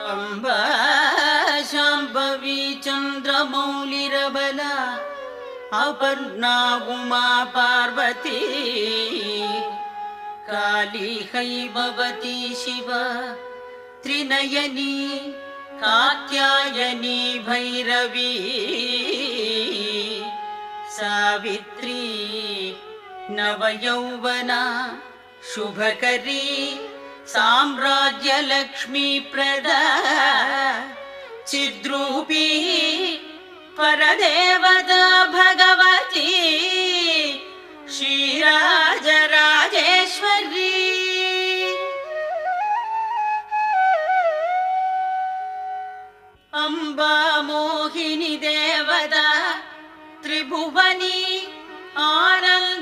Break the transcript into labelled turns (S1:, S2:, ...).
S1: अम्बा शाम्भवी चन्द्रमौलिरबला अपर्णा उमा पार्वती काली हैमवती शिवा त्रिनयनी कात्यायनी भैरवी सावित्री नवयौवना शुभकरी साम्राज्यलक्ष्मी प्रदा चिद्रूपी परदेवता भगवती श्रीराजराजेश्वरी अम्बा मोहिनी देवता त्रिभुवनी आनन्द